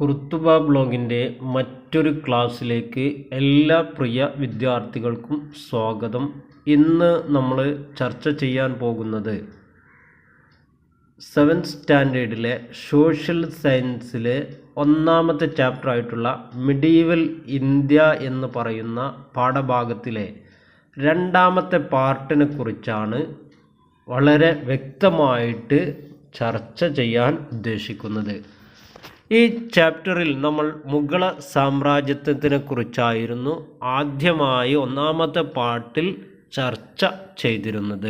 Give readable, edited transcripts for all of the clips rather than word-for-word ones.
കുർത്തുബ ബ്ലോഗിൻ്റെ മറ്റൊരു ക്ലാസ്സിലേക്ക് എല്ലാ പ്രിയ വിദ്യാർത്ഥികൾക്കും സ്വാഗതം. ഇന്ന് നമ്മൾ ചർച്ച ചെയ്യാൻ പോകുന്നത് 7th സ്റ്റാൻഡേർഡിലെ സോഷ്യൽ സയൻസിലെ ഒന്നാമത്തെ ചാപ്റ്ററായിട്ടുള്ള മിഡീവൽ ഇന്ത്യ എന്ന് പറയുന്ന പാഠഭാഗത്തിലെ രണ്ടാമത്തെ പാർട്ടിനെ കുറിച്ചാണ് വളരെ വ്യക്തമായിട്ട് ചർച്ച ചെയ്യാൻ ഉദ്ദേശിക്കുന്നത്. ഈ ചാപ്റ്ററിൽ നമ്മൾ മുഗള സാമ്രാജ്യത്വത്തിനെ കുറിച്ചായിരുന്നു ആദ്യമായി ഒന്നാമത്തെ പാർട്ടിൽ ചർച്ച ചെയ്തിരുന്നത്.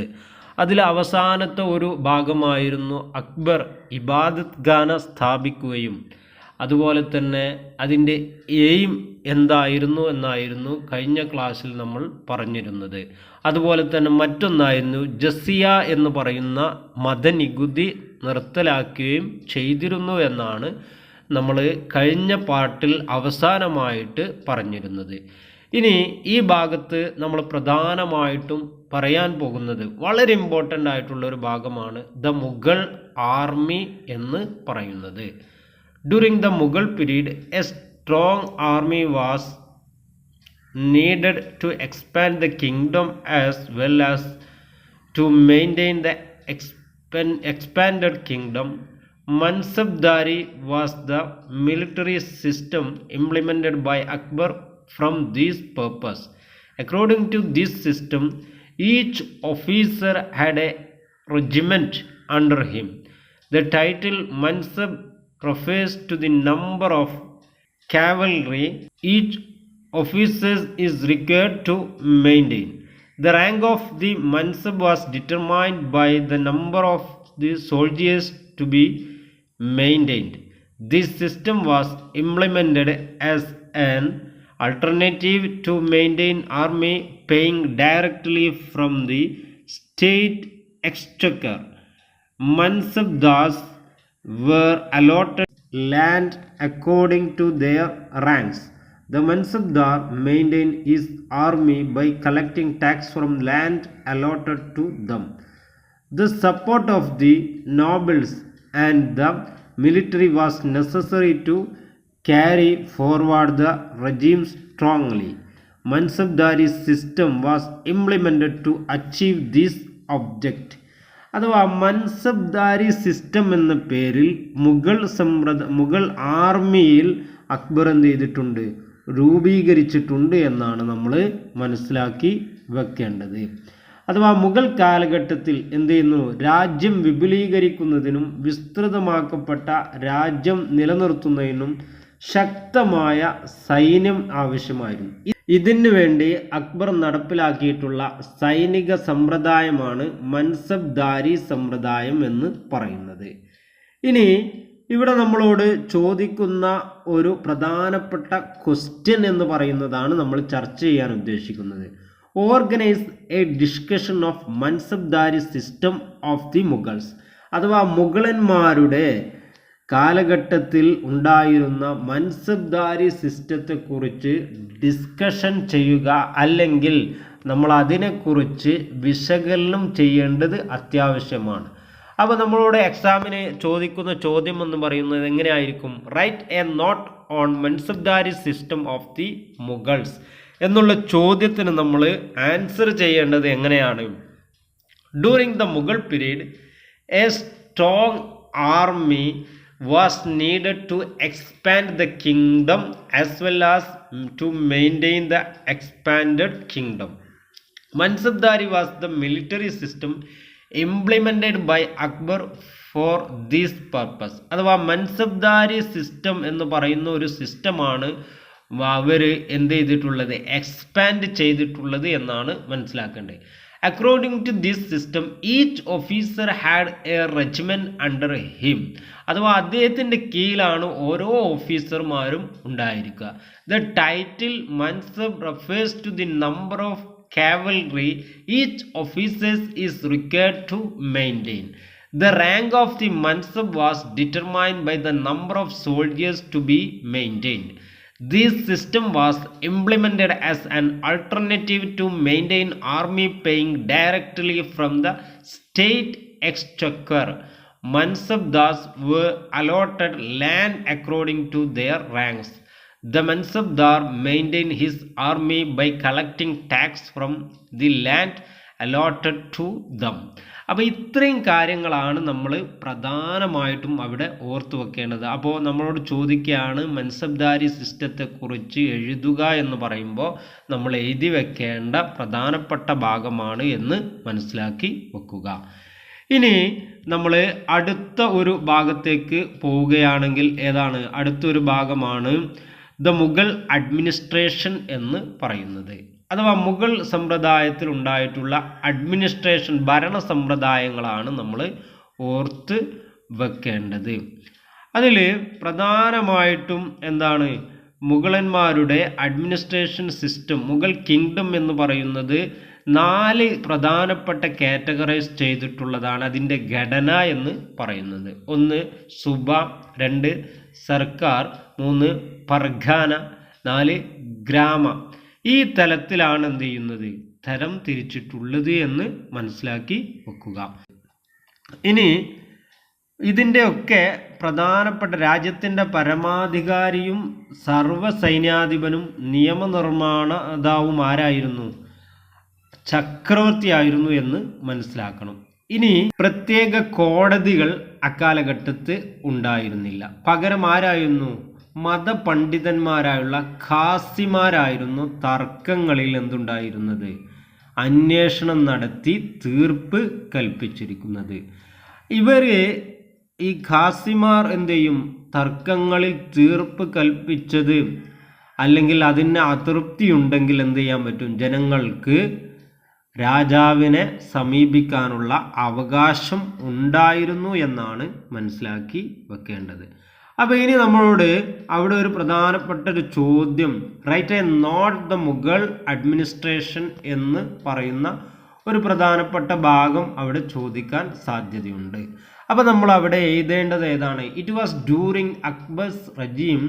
അതിൽ അവസാനത്തെ ഒരു ഭാഗമായിരുന്നു അക്ബർ ഇബാദത്ത് ഖാന സ്ഥാപിക്കുകയും അതുപോലെ തന്നെ അതിൻ്റെ എയിം എന്തായിരുന്നു എന്നായിരുന്നു കഴിഞ്ഞ ക്ലാസ്സിൽ നമ്മൾ പറഞ്ഞിരുന്നത്. അതുപോലെ തന്നെ മറ്റൊന്നായിരുന്നു ജസിയ എന്ന് പറയുന്ന മതനികുതി നിർത്തലാക്കുകയും ചെയ്തിരുന്നു എന്നാണ് നമ്മൾ കഴിഞ്ഞ പാർട്ടിൽ അവസാനമായിട്ട് പറഞ്ഞിരുന്നത്. ഇനി ഈ ഭാഗത്ത് നമ്മൾ പ്രധാനമായിട്ടും പറയാൻ പോകുന്നത് വളരെ ഇമ്പോർട്ടൻ്റ് ആയിട്ടുള്ളൊരു ഭാഗമാണ് ദ മുഗൾ ആർമി എന്ന് പറയുന്നത്. During the Mughal period a strong army was needed to expand the kingdom as well as to maintain the expanded kingdom. Mansabdari was the military system implemented by Akbar from this purpose. According to this system, each officer had a regiment under him. The title Mansab refers to the number of cavalry each officer is required to maintain. The rank of the Mansab was determined by the number of the soldiers to be maintained. This system was implemented as an alternative to maintain army paying directly from the state exchequer. Mansabdars were allotted land according to their ranks. The Mansabdar maintained his army by collecting tax from land allotted to them. The support of the nobles and the military was necessary to carry forward the regime strongly. Mansabdari system was implemented to achieve this object. അഥവാ mansabdari system എന്ന പേരിൽ മുഗൾ ആർമിയിൽ അക്ബർ എന്ത് ചെയ്തിട്ടുണ്ട്, രൂപീകരിച്ചിട്ടുണ്ട് എന്നാണ് നമ്മൾ മനസ്സിലാക്കി വെക്കേണ്ടത്. അഥവാ മുഗൾ കാലഘട്ടത്തിൽ എന്ത് ചെയ്യുന്നു, രാജ്യം വിപുലീകരിക്കുന്നതിനും വിസ്തൃതമാക്കപ്പെട്ട രാജ്യം നിലനിർത്തുന്നതിനും ശക്തമായ സൈന്യം ആവശ്യമായിരുന്നു. ഇതിനു വേണ്ടി അക്ബർ നടപ്പിലാക്കിയിട്ടുള്ള സൈനിക സമ്പ്രദായമാണ് മൻസബ്ദാരി സമ്പ്രദായം എന്ന് പറയുന്നത്. ഇനി ഇവിടെ നമ്മളോട് ചോദിക്കുന്ന ഒരു പ്രധാനപ്പെട്ട ക്വസ്റ്റ്യൻ എന്ന് പറയുന്നതാണ് നമ്മൾ ചർച്ച ചെയ്യാൻ ഉദ്ദേശിക്കുന്നത്. Organise A discussion of mansabdari system of the Mughals. അഥവാ മുഗളന്മാരുടെ കാലഘട്ടത്തിൽ ഉണ്ടായിരുന്ന മൻസബ്ദാരി സിസ്റ്റത്തെക്കുറിച്ച് ഡിസ്കഷൻ ചെയ്യുക, അല്ലെങ്കിൽ നമ്മൾ അതിനെക്കുറിച്ച് വിശകലനം ചെയ്യേണ്ടത് അത്യാവശ്യമാണ്. അപ്പോൾ നമ്മളോട് എക്സാമിന് ചോദിക്കുന്ന ചോദ്യം എന്ന് പറയുന്നത് എങ്ങനെയായിരിക്കും, write a note on Mansabdari system of the Mughals എന്നുള്ള ചോദ്യത്തിന് നമ്മൾ ആൻസർ ചെയ്യേണ്ടത് എങ്ങനെയാണ്. During the Mughal period a strong army was needed to expand the kingdom as well as to maintain the expanded kingdom. Mansabdari was the military system implemented by Akbar for this purpose. അഥവാ mansabdari system എന്ന് പറയുന്ന ഒരു സിസ്റ്റമാണ് അവർ എന്ത് ചെയ്തിട്ടുള്ളത്, expand ചെയ്തിട്ടുള്ളത് എന്നാണ് മനസ്സിലാക്കേണ്ടത്. According to this system, each officer had a regiment under him. അഥവാ അദ്ദേഹത്തിൻ്റെ കീഴിലാണ് ഓരോ ഓഫീസർമാരും ഉണ്ടായിരിക്കുക. The title Mansab refers to the number of cavalry each officer is required to maintain. The rank of the Mansab was determined by the number of soldiers to be maintained. This system was implemented as an alternative to maintain army paying directly from the state exchequer. Mansabdars were allotted land according to their ranks. The Mansabdar maintained his army by collecting tax from the land allotted to them. അപ്പോൾ ഇത്രയും കാര്യങ്ങളാണ് നമ്മൾ പ്രധാനമായിട്ടും അവിടെ ഓർത്തു വെക്കേണ്ടത്. അപ്പോൾ നമ്മളോട് ചോദിക്കുകയാണ് മൻസബ്ദാരി സിസ്റ്റത്തെക്കുറിച്ച് എഴുതുക എന്ന് പറയുമ്പോൾ നമ്മൾ എഴുതി വെക്കേണ്ട പ്രധാനപ്പെട്ട ഭാഗമാണ് എന്ന് മനസ്സിലാക്കി വെക്കുക. ഇനി നമ്മൾ അടുത്ത ഒരു ഭാഗത്തേക്ക് പോവുകയാണെങ്കിൽ ഏതാണ്? അടുത്തൊരു ഭാഗമാണ് ദ മുഗൾ അഡ്മിനിസ്ട്രേഷൻ എന്ന് പറയുന്നത്. അഥവാ മുഗൾ സമ്പ്രദായത്തിൽ ഉണ്ടായിട്ടുള്ള അഡ്മിനിസ്ട്രേഷൻ ഭരണ സമ്പ്രദായങ്ങളാണ് നമ്മൾ ഓർത്ത് വെക്കേണ്ടത്. അതിൽ പ്രധാനമായിട്ടും എന്താണ്? മുഗളന്മാരുടെ അഡ്മിനിസ്ട്രേഷൻ സിസ്റ്റം, മുഗൾ കിങ്ഡം എന്ന് പറയുന്നത് 4 പ്രധാനപ്പെട്ട കാറ്റഗറൈസ് ചെയ്തിട്ടുള്ളതാണ് അതിൻ്റെ ഘടന എന്ന് പറയുന്നത്. 1 സുബ, 2 സർക്കാർ, 3 പർഗാന, 4 ഗ്രാമ. ഈ തലത്തിലാണ് എന്ത് ചെയ്യുന്നത്? തരം തിരിച്ചിട്ടുള്ളത് എന്ന് മനസ്സിലാക്കി വെക്കുക. ഇനി ഇതിൻ്റെയൊക്കെ പ്രധാനപ്പെട്ട രാജ്യത്തിൻ്റെ പരമാധികാരിയും സർവ്വസൈന്യാധിപനും നിയമനിർമ്മാണതാവും ആരായിരുന്നു? ചക്രവർത്തിയായിരുന്നു എന്ന് മനസ്സിലാക്കണം. ഇനി പ്രത്യേക കോടതികൾ അക്കാലഘട്ടത്ത് ഉണ്ടായിരുന്നില്ല. പകരം ആരായിരുന്നു? മതപണ്ഡിതന്മാരായുള്ള ഖാസിമാരായിരുന്നു തർക്കങ്ങളിൽ എന്തുണ്ടായിരുന്നത്? അന്വേഷണം നടത്തി തീർപ്പ് കൽപ്പിച്ചിരിക്കുന്നത്. ഇവർ ഈ ഖാസിമാർ എന്ത് ചെയ്യും? തർക്കങ്ങളിൽ തീർപ്പ് കൽപ്പിച്ചത് അല്ലെങ്കിൽ അതിന് അതൃപ്തി ഉണ്ടെങ്കിൽ എന്ത് ചെയ്യാൻ പറ്റും? ജനങ്ങൾക്ക് രാജാവിനെ സമീപിക്കാനുള്ള അവകാശം ഉണ്ടായിരുന്നു എന്നാണ് മനസ്സിലാക്കി വെക്കേണ്ടത്. അപ്പോൾ ഇനി നമ്മളോട് അവിടെ ഒരു പ്രധാനപ്പെട്ട ഒരു ചോദ്യം, write a note the Mughal administration എന്ന് പറയുന്ന ഒരു പ്രധാനപ്പെട്ട ഭാഗം അവിടെ ചോദിക്കാൻ സാധ്യതയുണ്ട്. അപ്പോൾ നമ്മൾ അവിടെ എഴുതേണ്ടത് ഏതാണ്? It was during Akbar's regime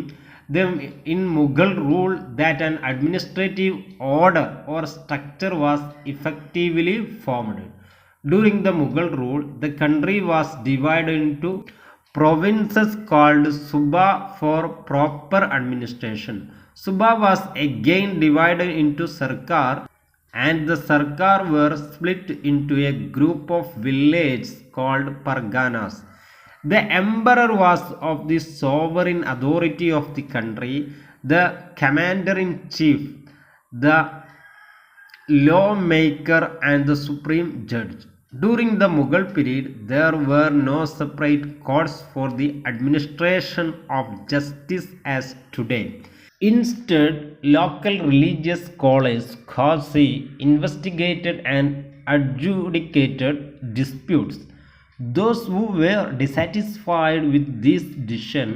in Mughal rule that an administrative order or structure was effectively formed. During the Mughal rule, the country was divided into provinces called Suba for proper administration. Suba was again divided into Sarkar, and the Sarkar were split into a group of villages called Parganas. The emperor was of the sovereign authority of the country, the commander-in-chief, the lawmaker, and the supreme judge. During the Mughal period, there were no separate courts for the administration of justice as today. Instead, local religious scholars, Qazi, investigated and adjudicated disputes. Those who were dissatisfied with this decision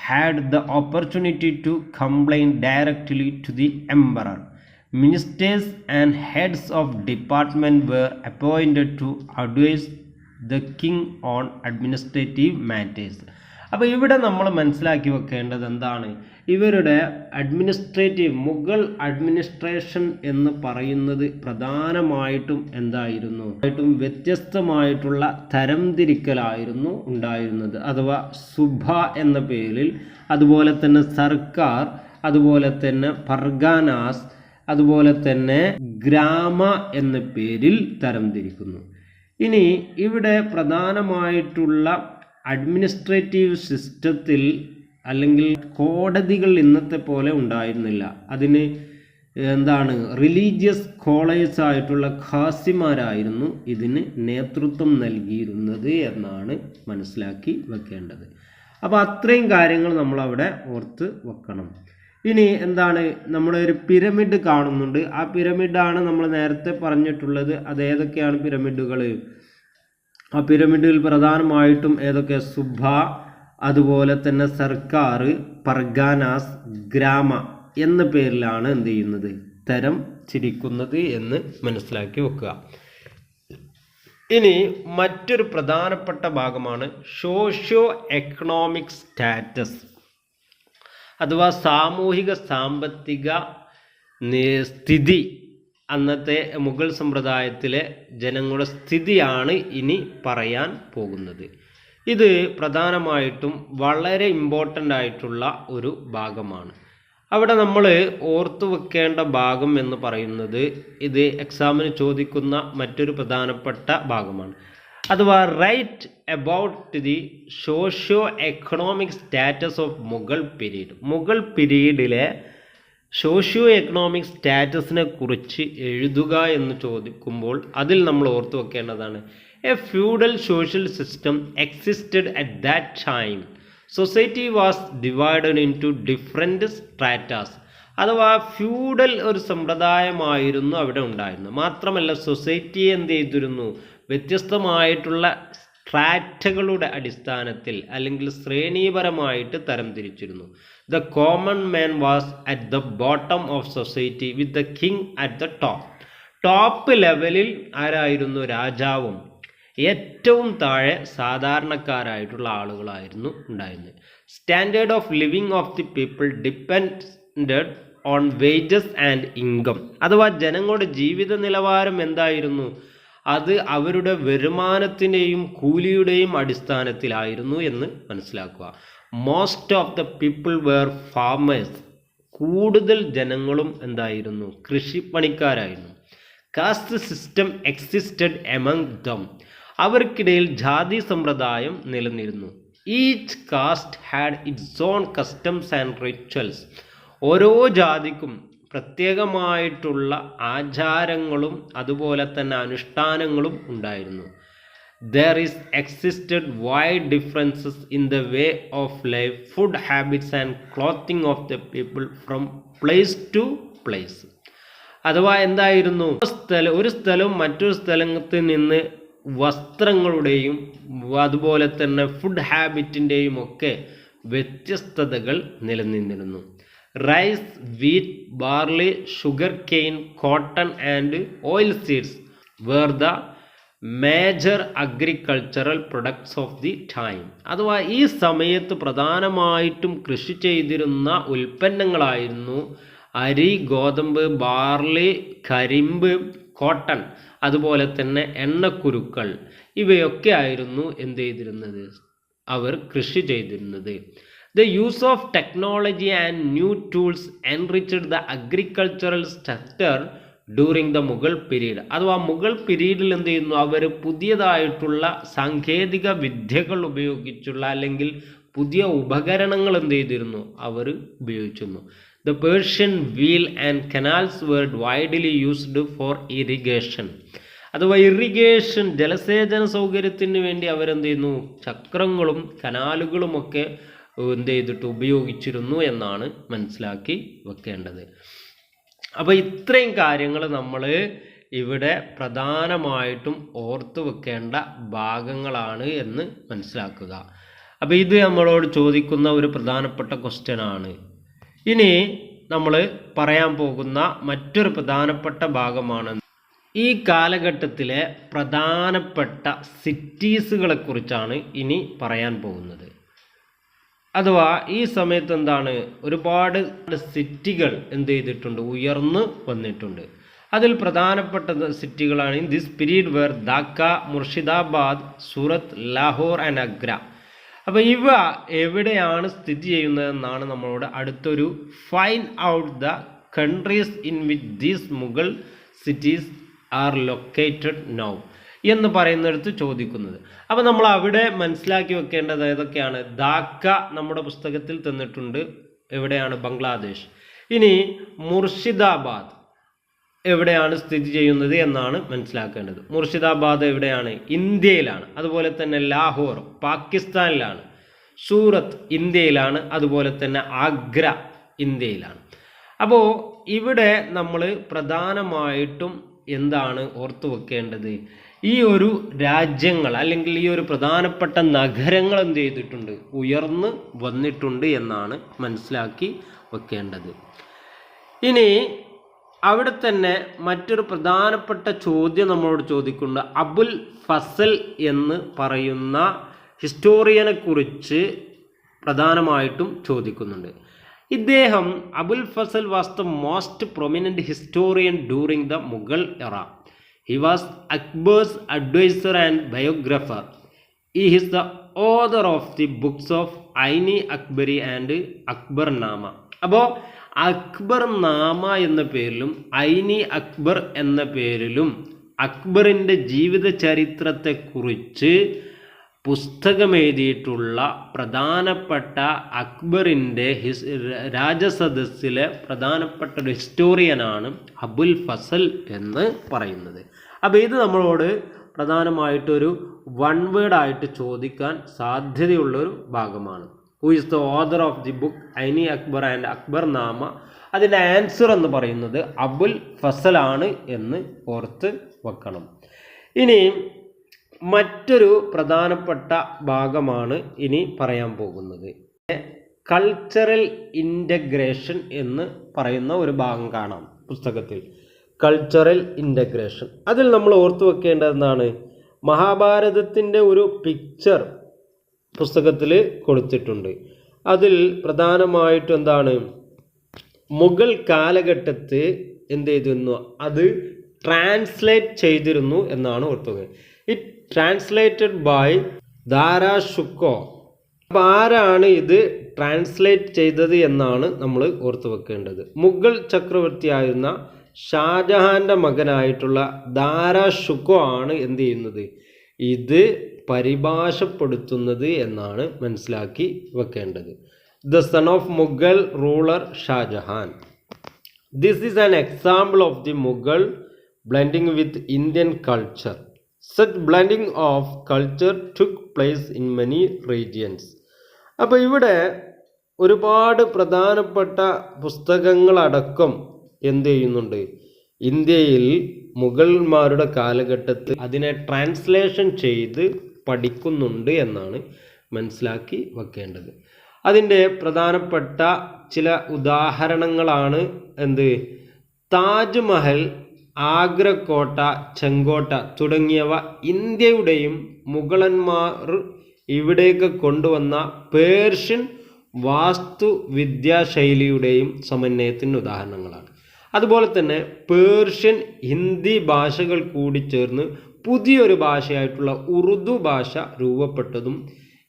had the opportunity to complain directly to the emperor. Ministers and heads of department were appointed to advise the king on administrative matters. അപ്പോൾ ഇവിടെ നമ്മൾ മനസ്സിലാക്കി വെക്കേണ്ടത് എന്താണ്? ഇവരുടെ administrative Mughal administration എന്ന് പറയുന്നത് പ്രധാനമായിട്ടും എന്തായിരുന്നു? വ്യത്യസ്തമായിട്ടുള്ള തരംതിരിക്കലായിരുന്നു ഉണ്ടായിരുന്നത്. അഥവാ സുബ എന്ന പേരിൽ, അതുപോലെ തന്നെ സർക്കാർ, അതുപോലെ തന്നെ പർഗാനാസ്, അതുപോലെ തന്നെ ഗ്രാമ എന്ന പേരിൽ തരംതിരിക്കുന്നു. ഇനി ഇവിടെ പ്രധാനമായിട്ടുള്ള അഡ്മിനിസ്ട്രേറ്റീവ് സിസ്റ്റത്തിൽ അല്ലെങ്കിൽ കോടതികൾ ഇന്നത്തെ പോലെ ഉണ്ടായിരുന്നില്ല. അതിന് എന്താണ്? റിലീജിയസ് സ്കോളേഴ്സ് ആയിട്ടുള്ള ഖാസിമാരായിരുന്നു ഇതിന് നേതൃത്വം നൽകിയിരുന്നത് എന്നാണ് മനസ്സിലാക്കി വെക്കേണ്ടത്. അപ്പോൾ അത്രയും കാര്യങ്ങൾ നമ്മളവിടെ ഓർത്ത് വെക്കണം. ഇനി എന്താണ്? നമ്മുടെ ഒരു പിരമിഡ് കാണുന്നുണ്ട്. ആ പിരമിഡാണ് നമ്മൾ നേരത്തെ പറഞ്ഞിട്ടുള്ളത്. അത് ഏതൊക്കെയാണ് പിരമിഡുകൾ? ആ പിരമിഡിൽ പ്രധാനമായിട്ടും ഏതൊക്കെ? സുബ, അതുപോലെ തന്നെ സർക്കാർ, പർഗാനാസ്, ഗ്രാമ എന്ന പേരിലാണ് എന്ത് ചെയ്യുന്നത്? തരം തിരിക്കുന്നത് എന്ന് മനസ്സിലാക്കി വെക്കുക. ഇനി മറ്റൊരു പ്രധാനപ്പെട്ട ഭാഗമാണ് സോഷ്യോ എക്കണോമിക് സ്റ്റാറ്റസ് അഥവാ സാമൂഹിക സാമ്പത്തിക സ്ഥിതി. അന്നത്തെ മുഗൾ സമ്പ്രദായത്തിലെ ജനങ്ങളുടെ സ്ഥിതിയാണ് ഇനി പറയാൻ പോകുന്നത്. ഇത് പ്രധാനമായിട്ടും വളരെ ഇമ്പോർട്ടൻ്റ് ആയിട്ടുള്ള ഒരു ഭാഗമാണ്. അവിടെ നമ്മൾ ഓർത്തു വെക്കേണ്ട ഭാഗം എന്ന് പറയുന്നത് ഇത് എക്സാമിന് ചോദിക്കുന്ന മറ്റൊരു പ്രധാനപ്പെട്ട ഭാഗമാണ്. അഥവാ write about the socio economic status of Mughal period. Mughal പീരീഡിലെ സോഷ്യോ എക്കണോമിക് സ്റ്റാറ്റസിനെ കുറിച്ച് എഴുതുക എന്ന് ചോദിക്കുമ്പോൾ അതിൽ നമ്മൾ ഓർത്തു വെക്കേണ്ടതാണ്, a feudal social system existed at that time. Society was divided into different strata. അഥവാ ഫ്യൂഡൽ ഒരു സമ്പ്രദായമായിരുന്നു അവിടെ ഉണ്ടായിരുന്നത്. മാത്രമല്ല സൊസൈറ്റിയെ എന്ത് ചെയ്തിരുന്നു, വ്യത്യസ്തമായിട്ടുള്ള സ്ട്രാറ്റകളുടെ അടിസ്ഥാനത്തിൽ അല്ലെങ്കിൽ ശ്രേണീപരമായിട്ട് തരംതിരിച്ചിരുന്നു. The common man was at the bottom of society with the king at the top. Top ലെവലിൽ ആരായിരുന്നു, രാജാവും ഏറ്റവും താഴെ സാധാരണക്കാരായിട്ടുള്ള ആളുകളായിരുന്നു ഉണ്ടായിരുന്നത്. Standard of living of the people depended on wages and income. അഥവാ ജനങ്ങളുടെ ജീവിത നിലവാരം എന്തായിരുന്നു, അത് അവരുടെ വരുമാനത്തിൻ്റെയും കൂലിയുടെയും അടിസ്ഥാനത്തിലായിരുന്നു എന്ന് മനസ്സിലാക്കുക. Most of the people were farmers. കൂടുതൽ ജനങ്ങളും എന്തായിരുന്നു, കൃഷിപ്പണിക്കാരായിരുന്നു. Caste system existed among them. അവർക്കിടയിൽ ജാതി സമ്പ്രദായം നിലനിന്നിരുന്നു. Each caste had its own customs and rituals. ഓരോ ജാതിക്കും പ്രത്യേകമായിട്ടുള്ള ആചാരങ്ങളും അതുപോലെ തന്നെ അനുഷ്ഠാനങ്ങളും ഉണ്ടായിരുന്നു. There is existed wide differences in the way of life, food habits and clothing of the people from place to place. അഥവാ എന്തായിരുന്നു, ഒരു സ്ഥലം മറ്റൊരു സ്ഥലത്ത് നിന്ന് വസ്ത്രങ്ങളുടെയും അതുപോലെ തന്നെ ഫുഡ് ഹാബിറ്റിൻ്റെയും ഒക്കെ വ്യത്യസ്തതകൾ നിലനിന്നിരുന്നു. Rice, wheat, barley, sugar cane, cotton and oil seeds were the major agricultural products of the time. അഥവാ ഈ സമയത്ത് പ്രധാനമായിട്ടും കൃഷി ചെയ്തിരുന്ന ഉൽപ്പന്നങ്ങളായിരുന്നു അരി, ഗോതമ്പ്, ബാർലി, കരിമ്പ്, കോട്ടൺ, അതുപോലെ തന്നെ എണ്ണക്കുരുക്കൾ. ഇവയൊക്കെ ആയിരുന്നു എന്ത് ചെയ്തിരുന്നത്, അവർ കൃഷി ചെയ്തിരുന്നത്. The use of technology and new tools enriched the agricultural sector during the Mughal period. അഥവാ മുഗൾ പീരീഡിൽ എന്ത് ചെയ്യുന്നു, അവർ പുതിയതായിട്ടുള്ള സാങ്കേതിക വിദ്യകൾ ഉപയോഗിച്ചുള്ള അല്ലെങ്കിൽ പുതിയ ഉപകരണങ്ങൾ എന്ത് ചെയ്തിരുന്നു, അവർ ഉപയോഗിച്ചിരുന്നു. The Persian wheel and canals were widely used for irrigation. അഥവാ ഇറിഗേഷൻ, ജലസേചന സൗകര്യത്തിന് വേണ്ടി അവരെന്ത് ചെയ്യുന്നു, ചക്രങ്ങളും കനാലുകളുമൊക്കെ എന്ത് ചെയ്തിട്ട് ഉപയോഗിച്ചിരുന്നു എന്നാണ് മനസ്സിലാക്കി വെക്കേണ്ടത്. അപ്പോൾ ഇത്രയും കാര്യങ്ങൾ നമ്മൾ ഇവിടെ പ്രധാനമായിട്ടും ഓർത്തു വെക്കേണ്ട ഭാഗങ്ങളാണ് എന്ന് മനസ്സിലാക്കുക. അപ്പോൾ ഇത് നമ്മളോട് ചോദിക്കുന്ന ഒരു പ്രധാനപ്പെട്ട ക്വസ്റ്റ്യൻ ആണ്. ഇനി നമ്മൾ പറയാൻ പോകുന്ന മറ്റൊരു പ്രധാനപ്പെട്ട ഭാഗമാണ് ഈ കാലഘട്ടത്തിലെ പ്രധാനപ്പെട്ട സിറ്റീസുകളെ കുറിച്ചാണ് ഇനി പറയാൻ പോകുന്നത്. അഥവാ ഈ സമയത്ത് എന്താണ്, ഒരുപാട് സിറ്റികൾ എന്ത് ചെയ്തിട്ടുണ്ട്, ഉയർന്നു വന്നിട്ടുണ്ട്. അതിൽ പ്രധാനപ്പെട്ട സിറ്റികളാണ് in this period were Dhaka, Murshidabad, Surat, Lahore and Agra. അപ്പോൾ ഇവ എവിടെയാണ് സ്ഥിതി ചെയ്യുന്നതെന്നാണ് നമ്മളോട് അടുത്തൊരു find out the countries in which these Mughal cities are located now എന്ന് പറയുന്നിടത്ത് ചോദിക്കുന്നത്. അപ്പോൾ നമ്മൾ അവിടെ മനസ്സിലാക്കി വെക്കേണ്ടത് ഏതൊക്കെയാണ്, ധാക്ക നമ്മുടെ പുസ്തകത്തിൽ തന്നിട്ടുണ്ട്, എവിടെയാണ്, ബംഗ്ലാദേശ്. ഇനി മുർഷിദാബാദ് എവിടെയാണ് സ്ഥിതി ചെയ്യുന്നത് എന്നാണ് മനസ്സിലാക്കേണ്ടത്. മുർഷിദാബാദ് എവിടെയാണ്, ഇന്ത്യയിലാണ്. അതുപോലെ തന്നെ ലാഹോർ പാകിസ്ഥാനിലാണ്, സൂറത്ത് ഇന്ത്യയിലാണ്, അതുപോലെ തന്നെ ആഗ്ര ഇന്ത്യയിലാണ്. അപ്പോൾ ഇവിടെ നമ്മൾ പ്രധാനമായിട്ടും എന്താണ് ഓർത്തു വെക്കേണ്ടത്, ഈ ഒരു രാജ്യങ്ങൾ അല്ലെങ്കിൽ ഈ ഒരു പ്രധാനപ്പെട്ട നഗരങ്ങൾ എന്ത് ചെയ്തിട്ടുണ്ട്, ഉയർന്നു വന്നിട്ടുണ്ട് എന്നാണ് മനസ്സിലാക്കി വെക്കേണ്ടത്. ഇനി അവിടെ തന്നെ മറ്റൊരു പ്രധാനപ്പെട്ട ചോദ്യം നമ്മളോട് ചോദിക്കുന്നുണ്ട്. അബുൽ ഫസൽ എന്ന് പറയുന്ന ഹിസ്റ്റോറിയനെ കുറിച്ച് പ്രധാനമായിട്ടും ചോദിക്കുന്നുണ്ട്. ഇദ്ദേഹം Abul Fazal was the most prominent historian during the Mughal era. He was Akbar's advisor and biographer. He is the author of the books of Ain-i Akbari and Akbar Nama. അപ്പോൾ അക്ബർ നാമ എന്ന പേരിലും ഐനി അക്ബർ എന്ന പേരിലും അക്ബറിൻ്റെ ജീവിത ചരിത്രത്തെക്കുറിച്ച് പുസ്തകം എഴുതിയിട്ടുള്ള പ്രധാനപ്പെട്ട അക്ബറിൻ്റെ രാജസദസ്സിലെ പ്രധാനപ്പെട്ട ഒരു ഹിസ്റ്റോറിയനാണ് അബുൽ ഫസൽ എന്ന് പറയുന്നത്. അപ്പോൾ ഇത് നമ്മളോട് പ്രധാനമായിട്ടൊരു വൺ വേർഡ് ആയിട്ട് ചോദിക്കാൻ സാധ്യതയുള്ളൊരു ഭാഗമാണ്. Who is the author of the book Ain-i Akbar and Akbar Nama? അതിൻ്റെ ആൻസർ എന്ന് പറയുന്നത് അബുൽ ഫസലാണ് എന്ന് ഓർത്ത് വെക്കണം. ഇനി മറ്റൊരു പ്രധാനപ്പെട്ട ഭാഗമാണ് ഇനി പറയാൻ പോകുന്നത്. കൾച്ചറൽ ഇൻ്റഗ്രേഷൻ എന്ന് പറയുന്ന ഒരു ഭാഗം കാണാം പുസ്തകത്തിൽ. കൾച്ചറൽ ഇൻ്റഗ്രേഷൻ, അതിൽ നമ്മൾ ഓർത്തു വെക്കേണ്ടത് എന്താണ്? മഹാഭാരതത്തിൻ്റെ ഒരു പിക്ചർ പുസ്തകത്തിൽ കൊടുത്തിട്ടുണ്ട്. അതിൽ പ്രധാനമായിട്ടും എന്താണ്, മുഗൾ കാലഘട്ടത്ത് എന്ത് ചെയ്തിരുന്നു, അത് ട്രാൻസ്ലേറ്റ് ചെയ്തിരുന്നു എന്നാണ് ഓർത്തുക. It translated by ദാരാ Shuko. അപ്പോൾ ആരാണ് ഇത് ട്രാൻസ്ലേറ്റ് ചെയ്തത് എന്നാണ് നമ്മൾ ഓർത്തു വെക്കേണ്ടത്. മുഗൾ ചക്രവർത്തിയായിരുന്ന ഷാജഹാൻ്റെ മകനായിട്ടുള്ള ദാരാ ഷുക്കോ ആണ് എന്ത് ചെയ്യുന്നത്, ഇത് പരിഭാഷപ്പെടുത്തുന്നത് എന്നാണ് മനസ്സിലാക്കി വെക്കേണ്ടത്. The son of Mughal ruler Shah Jahan. This is an example of the Mughal blending with Indian culture. Such blending of culture took place in many regions. അപ്പോൾ ഇവിടെ ഒരുപാട് പ്രധാനപ്പെട്ട പുസ്തകങ്ങളടക്കം എന്ത് ചെയ്യുന്നുണ്ട്, ഇന്ത്യയിൽ മുഗൾമാരുടെ കാലഘട്ടത്തിൽ അതിനെ ട്രാൻസ്ലേഷൻ ചെയ്ത് പഠിക്കുന്നുണ്ട് എന്നാണ് മനസ്സിലാക്കി വെക്കേണ്ടത്. അതിൻ്റെ പ്രധാനപ്പെട്ട ചില ഉദാഹരണങ്ങളാണ് എന്ത്, താജ്മഹൽ, ആഗ്ര കോട്ട, ചെങ്കോട്ട തുടങ്ങിയവ ഇന്ത്യയുടെയും മുഗളന്മാർ ഇവിടേക്ക് കൊണ്ടുവന്ന പേർഷ്യൻ വാസ്തുവിദ്യാശൈലിയുടെയും സമന്വയത്തിന് ഉദാഹരണങ്ങളാണ്. അതുപോലെ തന്നെ പേർഷ്യൻ, ഹിന്ദി ഭാഷകൾ കൂടി ചേർന്ന് പുതിയൊരു ഭാഷയായിട്ടുള്ള ഉറുദു ഭാഷ രൂപപ്പെട്ടതും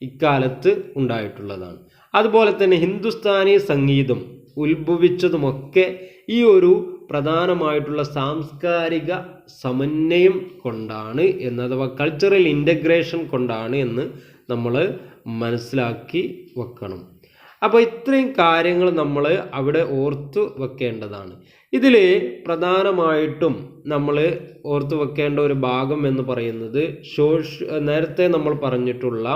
ഇക്കാലത്ത് ഉണ്ടായിട്ടുള്ളതാണ്. അതുപോലെ തന്നെ ഹിന്ദുസ്ഥാനി സംഗീതം ഉത്ഭവിച്ചതുമൊക്കെ ഈ ഒരു പ്രധാനമായിട്ടുള്ള സാംസ്കാരിക സമന്വയം കൊണ്ടാണ് അഥവാ കൾച്ചറൽ ഇൻ്റഗ്രേഷൻ കൊണ്ടാണ് എന്ന് നമ്മൾ മനസ്സിലാക്കി വെക്കണം. അപ്പോൾ ഇത്രയും കാര്യങ്ങൾ നമ്മൾ അവിടെ ഓർത്തു വെക്കേണ്ടതാണ്. ഇതിൽ പ്രധാനമായിട്ടും നമ്മൾ ഓർത്തു വെക്കേണ്ട ഒരു ഭാഗം എന്ന് പറയുന്നത് നേരത്തെ നമ്മൾ പറഞ്ഞിട്ടുള്ള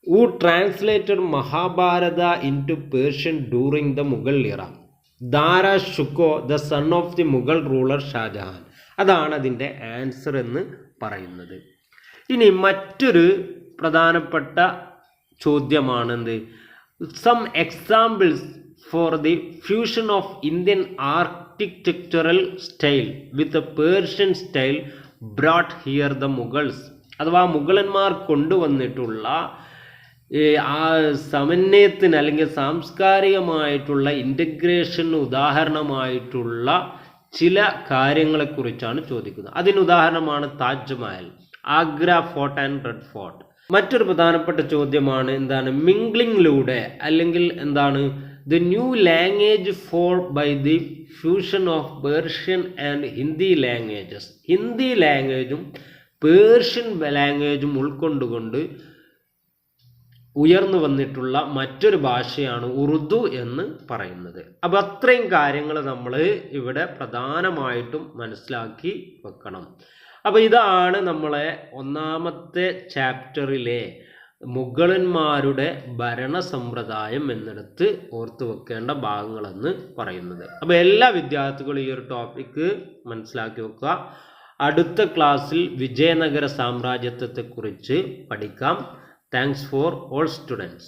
who translated Mahabharata into Persian during the Mughal era. Dara Shukoh, the son of the Mughal ruler Shah Jahan. അതാണ് അതിൻ്റെ ആൻസർ എന്ന് പറയുന്നത്. ഇനി മറ്റൊരു പ്രധാനപ്പെട്ട ചോദ്യമാണ് എന്ത്, some examples for the fusion of Indian architectural style with Persian style brought here the Mughals. അഥവാ മുഗളന്മാർ കൊണ്ടുവന്നിട്ടുള്ള ആ സമന്വയത്തിന് അല്ലെങ്കിൽ സാംസ്കാരികമായിട്ടുള്ള ഇൻ്റഗ്രേഷന് ഉദാഹരണമായിട്ടുള്ള ചില കാര്യങ്ങളെക്കുറിച്ചാണ് ചോദിക്കുന്നത്. അതിന് ഉദാഹരണമാണ് Taj Mahal, Agra Fort and Red Fort. മറ്റൊരു പ്രധാനപ്പെട്ട ചോദ്യമാണ് എന്താണ്, മിംഗ്ലിങ്ങിലൂടെ അല്ലെങ്കിൽ എന്താണ് the new language formed by the fusion of Persian and Hindi languages. Hindi ലാംഗ്വേജും പേർഷ്യൻ ലാംഗ്വേജും ഉൾക്കൊണ്ടുകൊണ്ട് ഉയർന്നു വന്നിട്ടുള്ള മറ്റൊരു ഭാഷയാണ് ഉറുദു എന്ന് പറയുന്നത്. അപ്പോൾ അത്രയും കാര്യങ്ങൾ നമ്മൾ ഇവിടെ പ്രധാനമായിട്ടും മനസ്സിലാക്കി വെക്കണം. അപ്പോൾ ഇതാണ് നമ്മളെ ഒന്നാമത്തെ ചാപ്റ്ററിലെ മുഗളന്മാരുടെ ഭരണ സമ്പ്രദായം എന്നിടത്ത് ഓർത്തു വെക്കേണ്ട ഭാഗങ്ങളെന്ന് പറയുന്നത്. അപ്പോൾ എല്ലാ വിദ്യാർത്ഥികളും ഈ ഒരു ടോപ്പിക്ക് മനസ്സിലാക്കി വെക്കുക. അടുത്ത ക്ലാസ്സിൽ വിജയനഗര സാമ്രാജ്യത്വത്തെക്കുറിച്ച് പഠിക്കാം. Thanks for all students.